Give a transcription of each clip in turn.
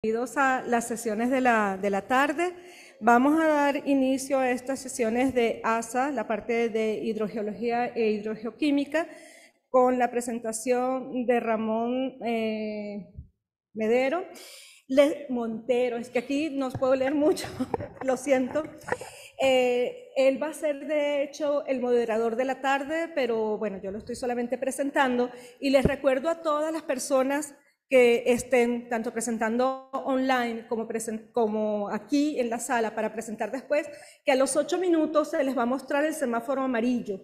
Bienvenidos a las sesiones de la tarde. Vamos a dar inicio a estas sesiones de ASA, la parte de hidrogeología e hidrogeoquímica, con la presentación de Ramón Montero. Es que aquí no puedo leer mucho, lo siento. Él va a ser, de hecho, el moderador de la tarde, pero bueno, yo lo estoy solamente presentando. Y les recuerdo a todas las personas que estén tanto presentando online como aquí en la sala para presentar después, que a los 8 minutos se les va a mostrar el semáforo amarillo,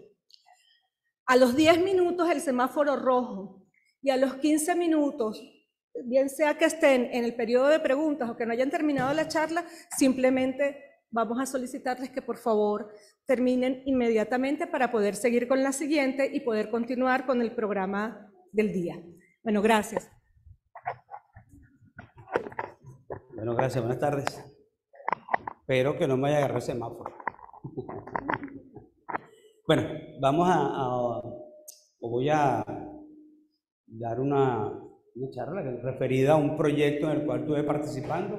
a los 10 minutos el semáforo rojo, y a los 15 minutos, bien sea que estén en el periodo de preguntas o que no hayan terminado la charla, simplemente vamos a solicitarles que por favor terminen inmediatamente para poder seguir con la siguiente y poder continuar con el programa del día. Bueno, gracias. Bueno, gracias, buenas tardes. Espero que no me vaya a agarrar el semáforo. Bueno, voy a dar una charla referida a un proyecto en el cual estuve participando.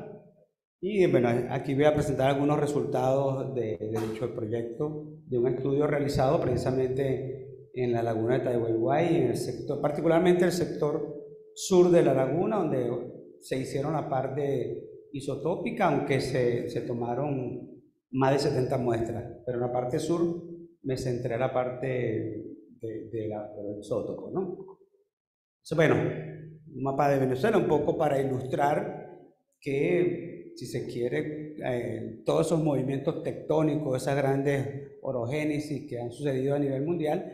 Y bueno, aquí voy a presentar algunos resultados de dicho proyecto, de un estudio realizado precisamente en la laguna de Taiwaihuay, en el sector, particularmente el sector sur de la laguna, donde se hicieron la parte isotópica, aunque se tomaron más de 70 muestras, pero en la parte sur me centré en la parte del isótopo, ¿no? Entonces, bueno, un mapa de Venezuela, un poco para ilustrar que, si se quiere, todos esos movimientos tectónicos, esas grandes orogénesis que han sucedido a nivel mundial,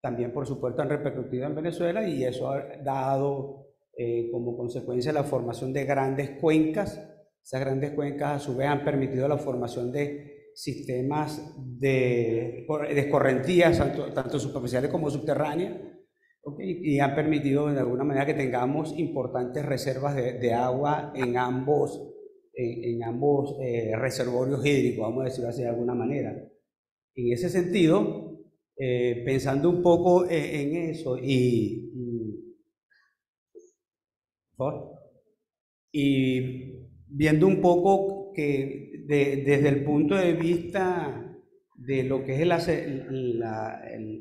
también por supuesto han repercutido en Venezuela, y eso ha dado como consecuencia la formación de grandes cuencas. Esas grandes cuencas a su vez han permitido la formación de sistemas de escorrentías, tanto superficiales como subterráneas, ¿okay? Y han permitido de alguna manera que tengamos importantes reservas de agua en ambos reservorios hídricos, vamos a decirlo así de alguna manera. En ese sentido, pensando un poco en eso y viendo un poco que desde el punto de vista de lo que es el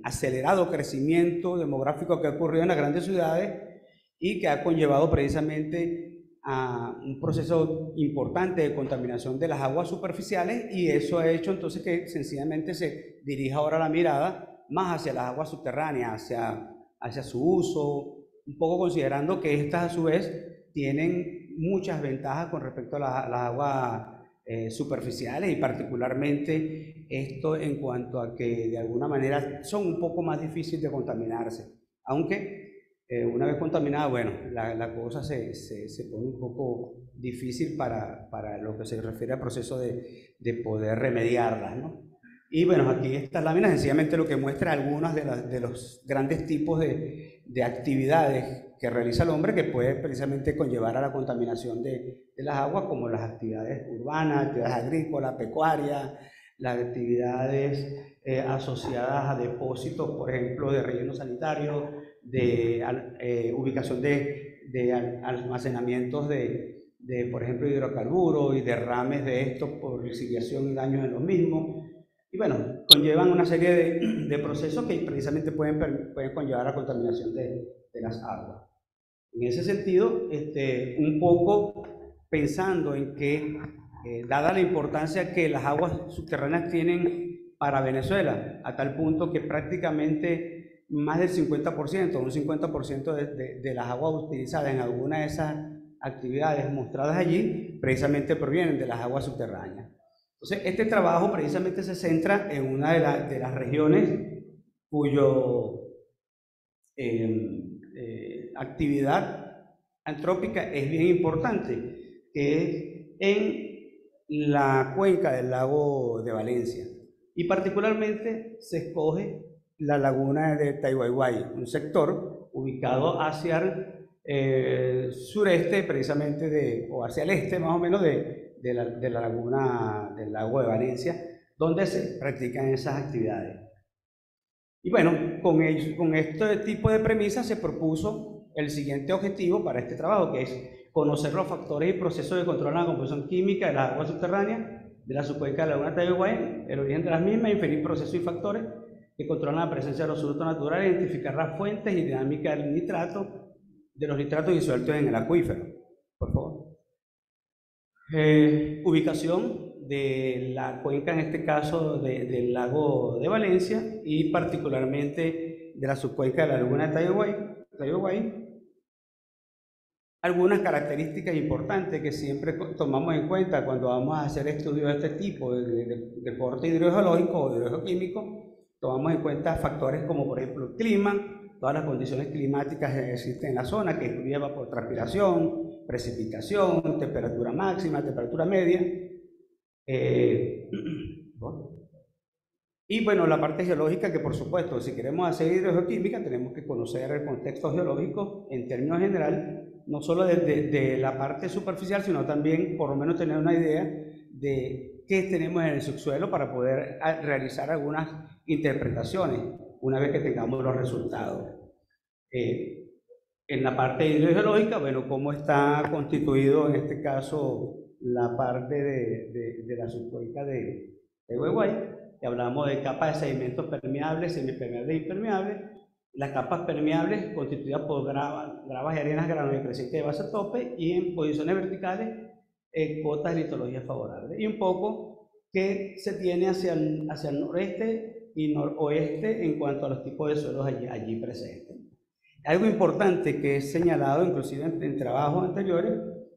acelerado crecimiento demográfico que ha ocurrido en las grandes ciudades y que ha conllevado precisamente a un proceso importante de contaminación de las aguas superficiales, y eso ha hecho entonces que sencillamente se dirija ahora la mirada más hacia las aguas subterráneas, hacia su uso, un poco considerando que estas a su vez tienen muchas ventajas con respecto a las aguas superficiales, y particularmente esto en cuanto a que de alguna manera son un poco más difíciles de contaminarse, aunque una vez contaminada, bueno, la cosa se pone un poco difícil para lo que se refiere al proceso de poder remediarlas, ¿no? Y bueno, aquí esta lámina sencillamente lo que muestra algunos de los grandes tipos de actividades que realiza el hombre, que puede precisamente conllevar a la contaminación de las aguas, como las actividades urbanas, actividades agrícolas, pecuarias, las actividades asociadas a depósitos, por ejemplo, de relleno sanitario, de ubicación de almacenamientos por ejemplo, hidrocarburos y derrames de estos por lixiviación y daños en los mismos. Y bueno, conllevan una serie de procesos que precisamente pueden conllevar a la contaminación de las aguas. En ese sentido, un poco pensando en que, dada la importancia que las aguas subterráneas tienen para Venezuela, a tal punto que prácticamente más del 50%, un 50% de las aguas utilizadas en alguna de esas actividades mostradas allí, precisamente provienen de las aguas subterráneas. Entonces, este trabajo precisamente se centra en una de las regiones cuyo actividad antrópica es bien importante, que es en la cuenca del lago de Valencia, y particularmente se escoge la laguna de Taiwaihuay, un sector ubicado hacia el sureste precisamente o hacia el este más o menos de la laguna del lago de Valencia, donde se practican esas actividades. Y bueno, con este tipo de premisas se propuso el siguiente objetivo para este trabajo, que es conocer los factores y procesos de control de la composición química de las aguas subterráneas de la subcuenca de la laguna Tayoguay, el origen de las mismas, inferir procesos y factores que controlan la presencia de los solutos naturales, identificar las fuentes y dinámica del nitrato, de los nitratos disueltos en el acuífero. Por favor. Ubicación de la cuenca, en este caso del lago de Valencia y particularmente de la subcuenca de la laguna de Tayoguay. Algunas características importantes que siempre tomamos en cuenta cuando vamos a hacer estudios de este tipo, de corte hidrogeológico o hidrogeoquímico, tomamos en cuenta factores como por ejemplo el clima, todas las condiciones climáticas que existen en la zona, que incluye evapotranspiración, precipitación, temperatura máxima, temperatura media. Y bueno, la parte geológica, que por supuesto, si queremos hacer hidrogeoquímica, tenemos que conocer el contexto geológico en términos general, no solo de la parte superficial, sino también por lo menos tener una idea de qué tenemos en el subsuelo para poder realizar algunas interpretaciones una vez que tengamos los resultados. En la parte hidrogeológica, bueno, cómo está constituido en este caso la parte de la subcuenca de Huehuay. Hablamos de capas de sedimentos permeables, semipermeables e impermeables. Las capas permeables constituidas por gravas y arenas granulocristales de base a tope y en posiciones verticales cotas de litología favorables. Y un poco que se tiene hacia el noreste y noroeste en cuanto a los tipos de suelos allí presentes. Algo importante que es señalado inclusive en trabajos anteriores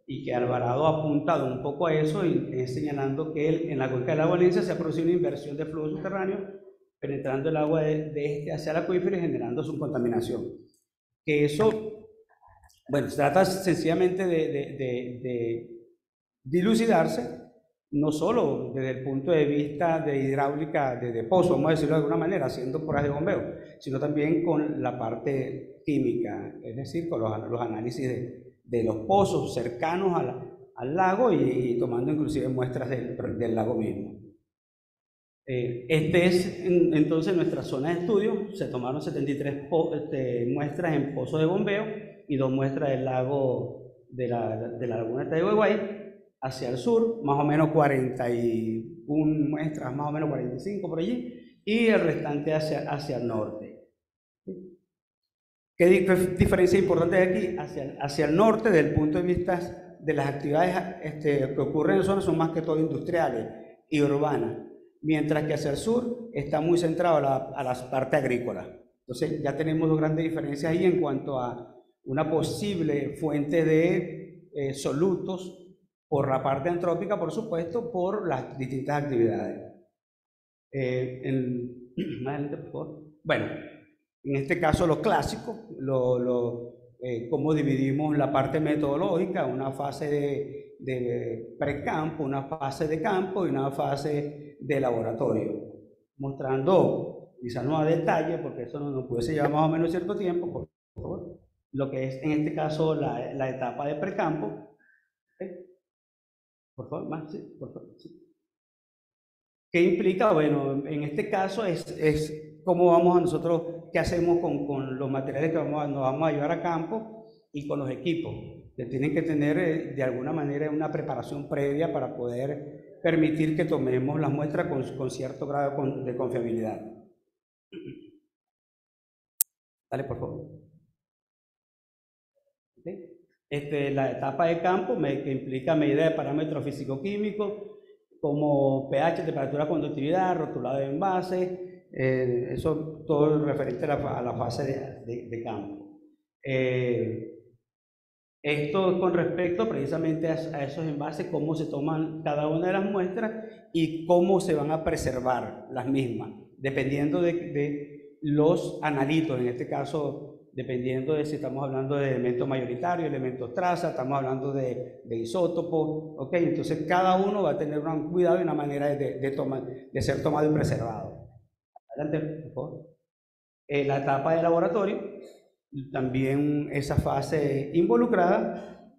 y que Alvarado ha apuntado un poco a eso y es señalando que en la cuenca de la Valencia se ha producido una inversión de flujo subterráneo penetrando el agua de este hacia el acuífero y generando su contaminación. Que eso, bueno, se trata sencillamente de dilucidarse, no solo desde el punto de vista de hidráulica de pozo, vamos a decirlo de alguna manera, haciendo poras de bombeo, sino también con la parte química, es decir, con los análisis de los pozos cercanos al lago y tomando inclusive muestras del lago mismo. Este es entonces nuestra zona de estudio. Se tomaron 73 muestras en pozos de bombeo y 2 muestras del lago de la laguna de Tayoguay hacia el sur, más o menos 41 muestras, más o menos 45 por allí, y el restante hacia el norte. ¿Qué diferencia importante hay aquí? Hacia el norte, desde el punto de vista de las actividades que ocurren en zonas, son más que todo industriales y urbanas, mientras que hacia el sur está muy centrado a las partes agrícolas. Entonces ya tenemos 2 grandes diferencias ahí en cuanto a una posible fuente de solutos por la parte antrópica, por supuesto, por las distintas actividades. Más adelante, por favor. Bueno, en este caso lo clásico, cómo dividimos la parte metodológica, una fase de precampo, una fase de campo y una fase de laboratorio, mostrando, quizás no a detalle, porque eso nos pudiese llevar más o menos cierto tiempo, por favor, lo que es en este caso la etapa de precampo. ¿Okay? Por favor, más, sí, por favor, sí. ¿Qué implica? Bueno, en este caso es cómo vamos a nosotros, qué hacemos con los materiales que nos vamos a llevar a campo y con los equipos, que tienen que tener de alguna manera una preparación previa para poder permitir que tomemos las muestras con cierto grado de confiabilidad. Dale, por favor. ¿Okay? La etapa de campo que implica medida de parámetros físico-químicos como pH, temperatura, conductividad, rotulado de envase, eso todo referente a la fase de campo. Esto con respecto precisamente a esos envases, cómo se toman cada una de las muestras y cómo se van a preservar las mismas, dependiendo de los analitos, en este caso dependiendo de si estamos hablando de elementos mayoritarios, elementos traza, estamos hablando de isótopos, ¿ok? Entonces cada uno va a tener un cuidado y una manera de ser tomado y preservado. Adelante, por favor. La etapa de laboratorio, también esa fase involucrada.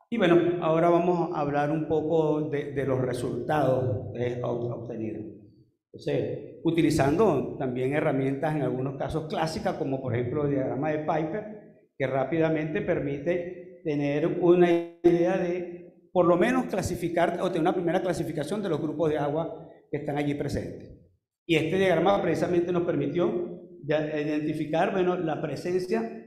Y bueno, ahora vamos a hablar un poco de los resultados obtenidos. Entonces, utilizando también herramientas en algunos casos clásicas, como por ejemplo el diagrama de Piper, que rápidamente permite tener una idea de, por lo menos, clasificar o tener una primera clasificación de los grupos de agua que están allí presentes. Y este diagrama precisamente nos permitió identificar, bueno, la presencia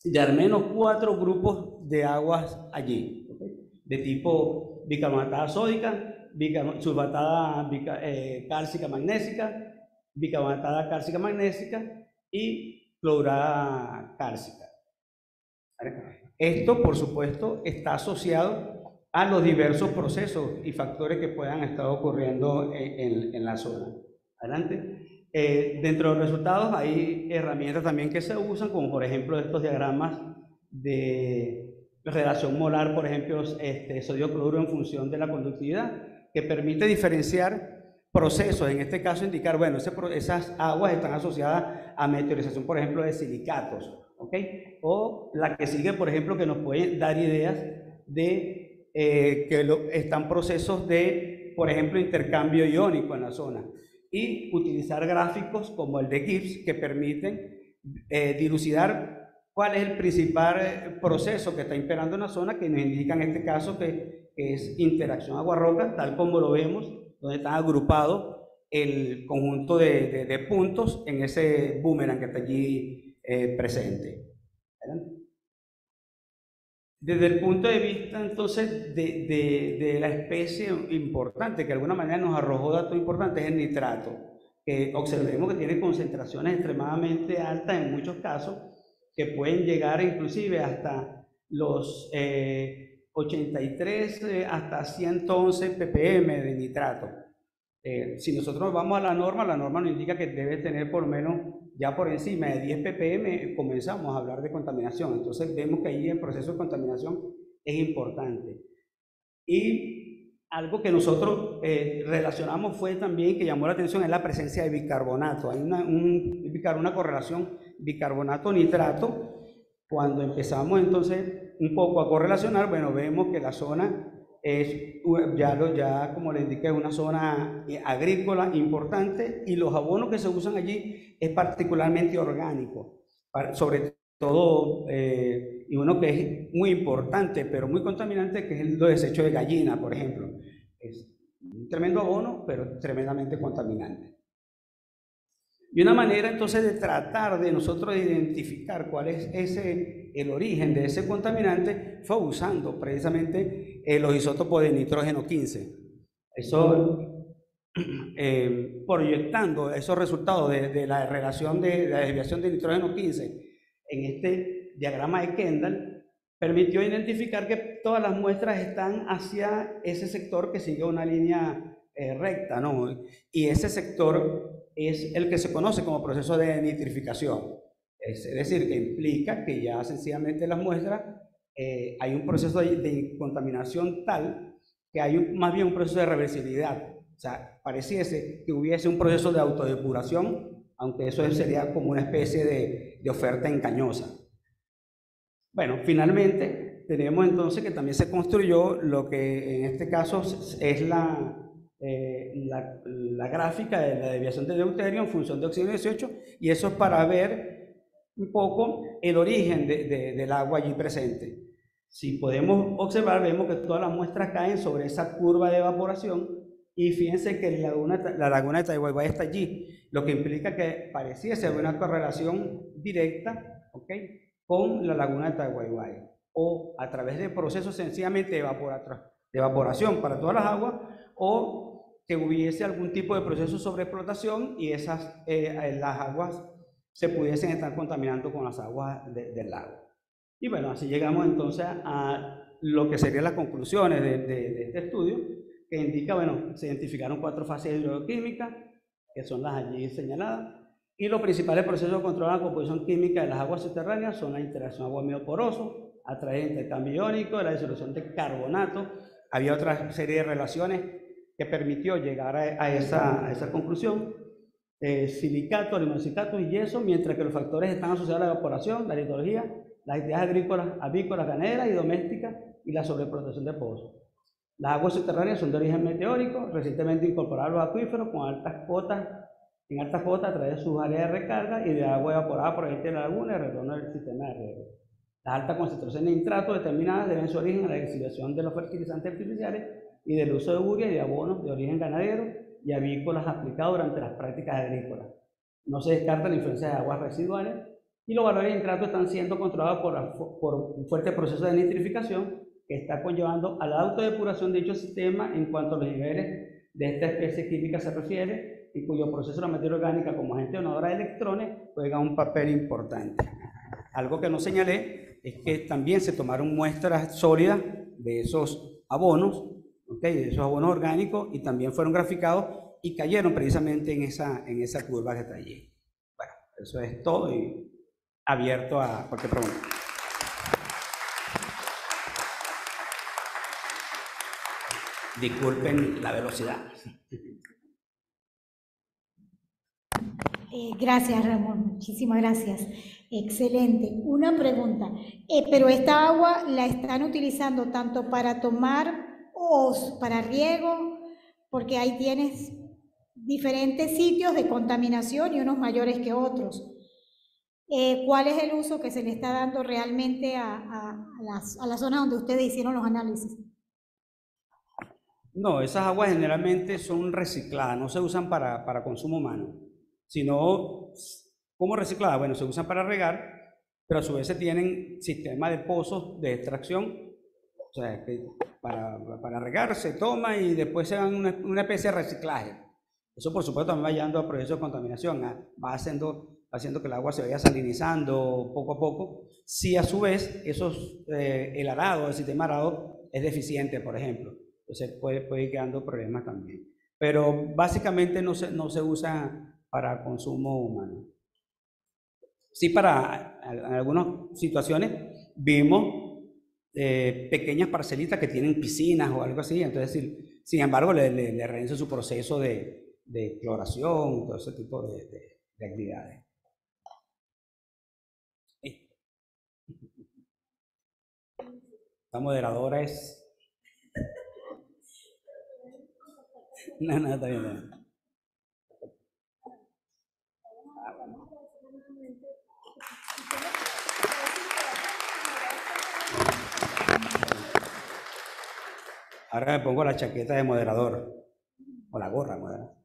de al menos 4 grupos de aguas allí, ¿okay? De tipo bicarbonatada sódica, sulfatada cálcica magnésica, bicarbonatada cálcica magnésica y clorada cálcica. Esto, por supuesto, está asociado a los diversos procesos y factores que puedan estar ocurriendo en la zona. Adelante. Dentro de los resultados hay herramientas también que se usan, como por ejemplo estos diagramas de relación molar, por ejemplo, sodio-cloruro en función de la conductividad, que permite diferenciar procesos, en este caso indicar, bueno, esas aguas están asociadas a meteorización, por ejemplo, de silicatos, ¿ok? O la que sigue, por ejemplo, que nos puede dar ideas de que están procesos de, por ejemplo, intercambio iónico en la zona. Y utilizar gráficos como el de Gibbs que permiten dilucidar cuál es el principal proceso que está imperando en la zona, que nos indica en este caso que es interacción agua-roca, tal como lo vemos, donde está agrupado el conjunto de puntos en ese boomerang que está allí presente. ¿Verdad? Desde el punto de vista, entonces, de la especie importante, que de alguna manera nos arrojó datos importantes, es el nitrato, que observemos que tiene concentraciones extremadamente altas en muchos casos, que pueden llegar inclusive hasta los 83 hasta 111 ppm de nitrato. Si nosotros vamos a la norma nos indica que debe tener por lo menos ya por encima de 10 ppm, comenzamos a hablar de contaminación. Entonces vemos que ahí el proceso de contaminación es importante. Y algo que nosotros relacionamos fue también, que llamó la atención, es la presencia de bicarbonato. Hay una correlación bicarbonato-nitrato. Cuando empezamos entonces un poco a correlacionar, bueno, vemos que la zona es, ya como le indiqué, una zona agrícola importante, y los abonos que se usan allí es particularmente orgánico, sobre todo, y uno que es muy importante, pero muy contaminante, que es el desecho de gallina, por ejemplo. Es un tremendo abono, pero tremendamente contaminante. Y una manera entonces de tratar de nosotros identificar cuál es el origen de ese contaminante fue usando precisamente los isótopos de nitrógeno 15. Eso, proyectando esos resultados de la relación de la desviación de nitrógeno 15 en este diagrama de Kendall, permitió identificar que todas las muestras están hacia ese sector que sigue una línea recta, ¿no? Y ese sector es el que se conoce como proceso de nitrificación. Es decir, que implica que ya sencillamente las muestras hay un proceso de contaminación tal que hay más bien un proceso de reversibilidad. O sea, pareciese que hubiese un proceso de autodepuración, aunque eso sería como una especie de oferta engañosa. Bueno, finalmente tenemos entonces que también se construyó lo que en este caso es la gráfica de la desviación de deuterio en función de oxígeno 18, y eso es para ver un poco el origen del agua allí presente. Si podemos observar, vemos que todas las muestras caen sobre esa curva de evaporación, y fíjense que la laguna de Taiwán está allí, lo que implica que pareciese haber una correlación directa, ¿ok?, con la laguna de Taiwán, o a través de procesos sencillamente de evaporación para todas las aguas, o que hubiese algún tipo de proceso de sobreexplotación y las aguas se pudiesen estar contaminando con las aguas del lago. Y bueno, así llegamos entonces a lo que serían las conclusiones de este estudio, que indica, bueno, se identificaron 4 fases hidroquímicas, que son las allí señaladas, y los principales procesos de control de la composición química de las aguas subterráneas son la interacción agua-medio poroso, a través de intercambio iónico, de la disolución de carbonato. Había otra serie de relaciones que permitió llegar a esa conclusión. Silicato, limonicicato y yeso, mientras que los factores están asociados a la evaporación, la litología, las actividades agrícolas, avícolas, ganaderas y domésticas, y la sobreexplotación de pozos. Las aguas subterráneas son de origen meteórico, recientemente incorporadas a los acuíferos en altas cotas a través de sus áreas de recarga y de agua evaporada proveniente de la laguna y el retorno del sistema de riego. Las altas concentraciones de nitrato determinadas deben su origen a la exhibición de los fertilizantes artificiales y del uso de urea y de abonos de origen ganadero y avícolas aplicados durante las prácticas agrícolas. No se descarta la influencia de aguas residuales y los valores de nitrato están siendo controlados por un fuerte proceso de nitrificación que está conllevando a la autodepuración de dicho sistema en cuanto a los niveles de esta especie química se refiere, y cuyo proceso de la materia orgánica como agente donadora de electrones juega un papel importante. Algo que no señalé es que también se tomaron muestras sólidas de esos abonos, de esos abonos orgánicos, y también fueron graficados y cayeron precisamente en esa curva que está allí. Bueno, eso es todo y abierto a cualquier pregunta. Disculpen la velocidad. Gracias, Ramón. Muchísimas gracias. Excelente. Una pregunta. ¿Pero esta agua la están utilizando tanto para tomar o para riego? Porque ahí tienes diferentes sitios de contaminación y unos mayores que otros. ¿Cuál es el uso que se le está dando realmente a la zona donde ustedes hicieron los análisis? No, esas aguas generalmente son recicladas, no se usan para consumo humano, sino, ¿cómo recicladas? Bueno, se usan para regar, pero a su vez se tienen sistemas de pozos de extracción, o sea, que para regar se toma y después se dan una especie de reciclaje. Eso, por supuesto, también va llevando a procesos de contaminación, va haciendo que el agua se vaya salinizando poco a poco. Si a su vez el arado, el sistema arado es deficiente, por ejemplo, entonces puede ir quedando problemas también. Pero básicamente no se usa para consumo humano. Sí, en algunas situaciones vimos pequeñas parcelitas que tienen piscinas o algo así, entonces sin embargo le realiza su proceso de exploración, todo ese tipo de actividades. La moderadora es... No, está bien. Ahora me pongo la chaqueta de moderador, o la gorra moderador.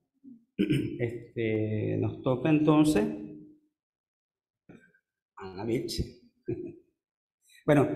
Nos toca entonces Ana Beach. Bueno,